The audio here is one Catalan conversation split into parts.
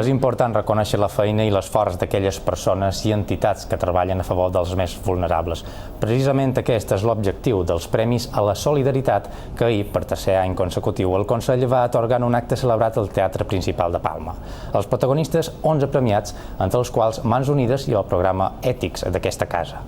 És important reconèixer la feina i l'esforç d'aquelles persones i entitats que treballen a favor dels més vulnerables. Precisament aquest és l'objectiu dels Premis a la Solidaritat que ahir, per tercer any consecutiu, el Consell va atorgar en un acte celebrat al Teatre Principal de Palma. Els protagonistes, 11 premiats, entre els quals Mans Unides i el programa Ètics d'aquesta casa.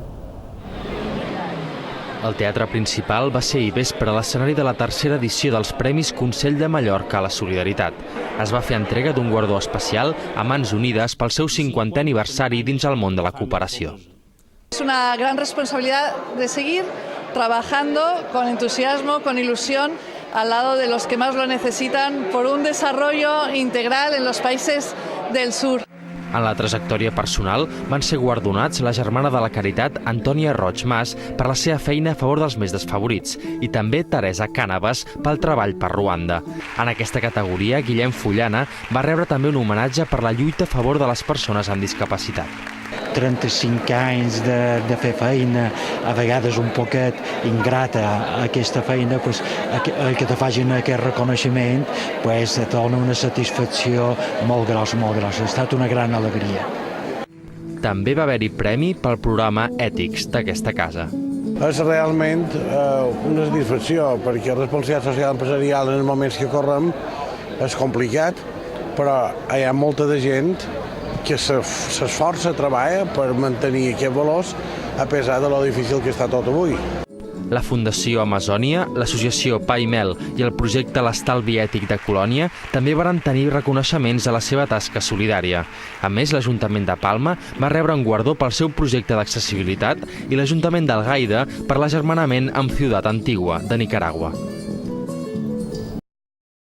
El Teatre Principal va ser ahir vespre l'escenari de la tercera edició dels Premis Consell de Mallorca a la Solidaritat. Es va fer entrega d'un guardó especial a Mans Unides pel seu 50è aniversari dins el món de la cooperació. Es una gran responsabilidad de seguir trabajando con entusiasmo, con ilusión, al lado de los que más lo necesitan por un desarrollo integral en los países del sur. En la trajectòria personal van ser guardonats la germana de la Caritat Antònia Roig Mas per la seva feina a favor dels més desfavorits i també Teresa Cànavas pel treball per Ruanda. En aquesta categoria, Guillem Fullana va rebre també un homenatge per la lluita a favor de les persones amb discapacitat. 35 anys de fer feina, a vegades un poquet ingrata aquesta feina, que te facin aquest reconeixement, te dona una satisfacció molt grossa, molt grossa. Ha estat una gran alegria. També va haver-hi premi pel programa Ètics d'aquesta casa. És realment una satisfacció, perquè la responsabilitat social empresarial en els moments que correm és complicat, però hi ha molta de gent que s'esforça, treballa per mantenir aquests valors a pesar de lo difícil que està tot avui. La Fundació Amazònia, l'Associació Pa i Mel i el projecte L'Estalvi Ètic de Colònia també van tenir reconeixements a la seva tasca solidària. A més, l'Ajuntament de Palma va rebre un guardó pel seu projecte d'accessibilitat i l'Ajuntament d'Algaida per l'agermanament amb Ciutat Antigua, de Nicaragua.